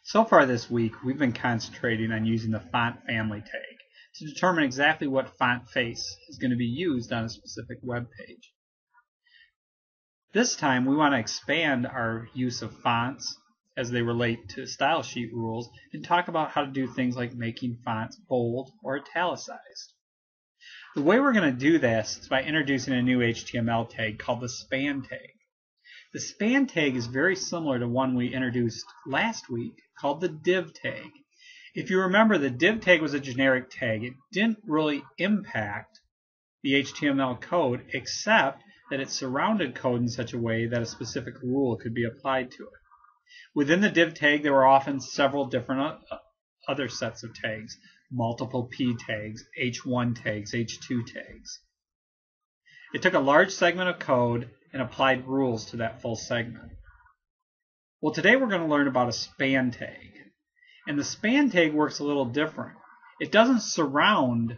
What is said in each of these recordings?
So far this week, we've been concentrating on using the font family tag to determine exactly what font face is going to be used on a specific web page. This time, we want to expand our use of fonts as they relate to style sheet rules and talk about how to do things like making fonts bold or italicized. The way we're going to do this is by introducing a new HTML tag called the span tag. The span tag is very similar to one we introduced last week called the div tag. If you remember, the div tag was a generic tag. It didn't really impact the HTML code except that it surrounded code in such a way that a specific rule could be applied to it. Within the div tag, there were often several different other sets of tags, multiple p tags, h1 tags, h2 tags. It took a large segment of code and applied rules to that full segment. Well, today we're going to learn about a span tag. And the span tag works a little different. It doesn't surround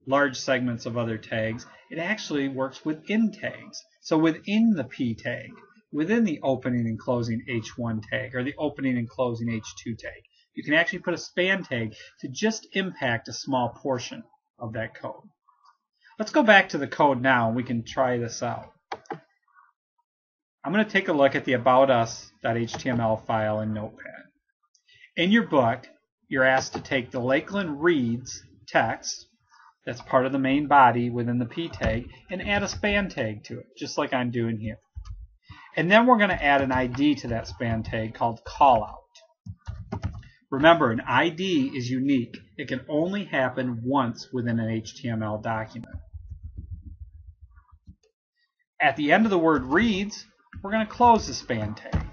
large segments of other tags. It actually works within tags. So within the p tag, within the opening and closing h1 tag, or the opening and closing h2 tag, you can actually put a span tag to just impact a small portion of that code. Let's go back to the code now and we can try this out. I'm going to take a look at the About Us.html file in Notepad. In your book, you're asked to take the Lakeland Reads text, that's part of the main body within the p tag, and add a span tag to it, just like I'm doing here. And then we're going to add an ID to that span tag called callout. Remember, an ID is unique. It can only happen once within an HTML document. At the end of the word reads, we're going to close the span tag.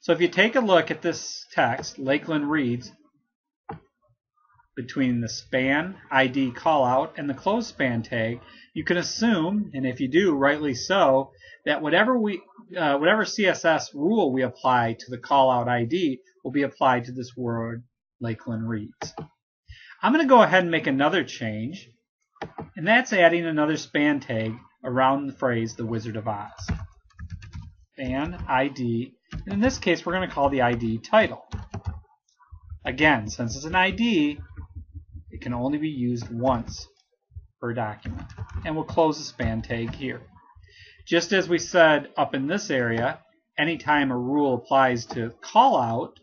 So if you take a look at this text, Lakeland Reads, between the span ID callout and the close span tag, you can assume, and if you do, rightly so, that whatever CSS rule we apply to the callout ID will be applied to this word Lakeland Reads. I'm going to go ahead and make another change, and that's adding another span tag around the phrase the Wizard of Oz. Span ID, and in this case we're going to call the ID title. Again, since it's an ID, it can only be used once per document. And we'll close the span tag here. Just as we said up in this area, anytime a rule applies to callout,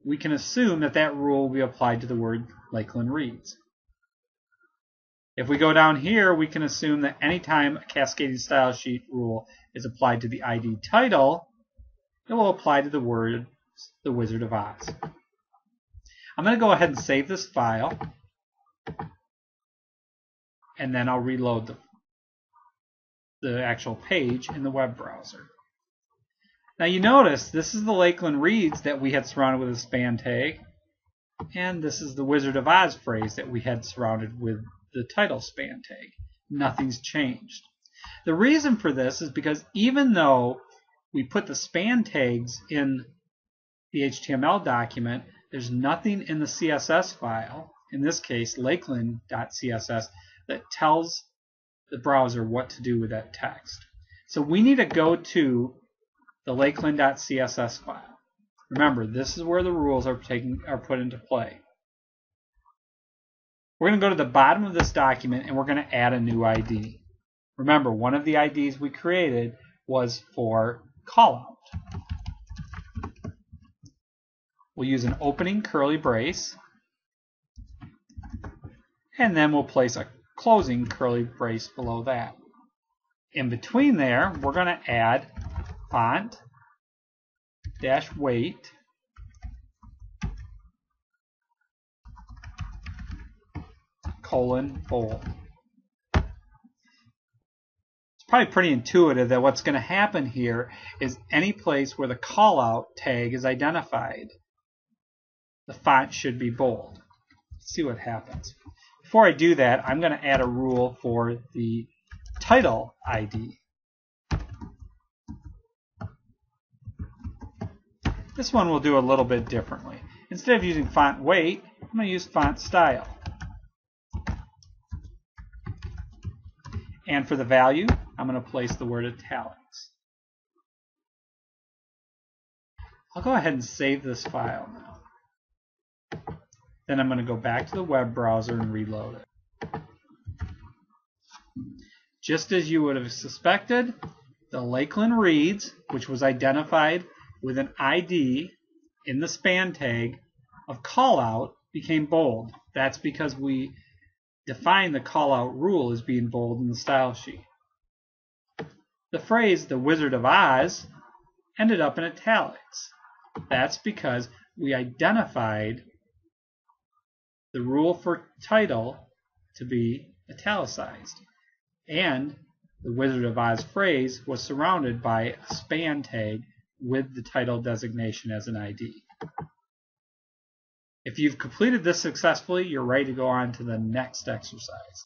we can assume that that rule will be applied to the word Lakeland Reads. If we go down here, we can assume that anytime a cascading style sheet rule is applied to the ID title, it will apply to the word the Wizard of Oz. I'm going to go ahead and save this file, and then I'll reload the actual page in the web browser. Now you notice this is the Lakeland Reads that we had surrounded with a span tag, and this is the Wizard of Oz phrase that we had surrounded with the title span tag. Nothing's changed. The reason for this is because even though we put the span tags in the HTML document, there's nothing in the CSS file, in this case Lakeland.css, that tells the browser what to do with that text. So we need to go to the Lakeland.css file. Remember, this is where the rules are put into play. We're going to go to the bottom of this document and we're going to add a new ID. Remember, one of the IDs we created was for callout. We'll use an opening curly brace, and then we'll place a closing curly brace below that. In between there, we're going to add font-weight :bold. It's probably pretty intuitive that what's going to happen here is any place where the callout tag is identified, the font should be bold. Let's see what happens. Before I do that, I'm going to add a rule for the title ID. This one we'll do a little bit differently. Instead of using font weight, I'm going to use font style. And for the value, I'm going to place the word italics. I'll go ahead and save this file now. Then I'm going to go back to the web browser and reload it. Just as you would have suspected, the Lakeland reads, which was identified with an ID in the span tag of callout, became bold. That's because we defined the callout rule as being bold in the style sheet. The phrase, the Wizard of Oz, ended up in italics. That's because we identified the rule for title to be italicized. And the Wizard of Oz phrase was surrounded by a span tag with the title designation as an ID. If you've completed this successfully, you're ready to go on to the next exercise.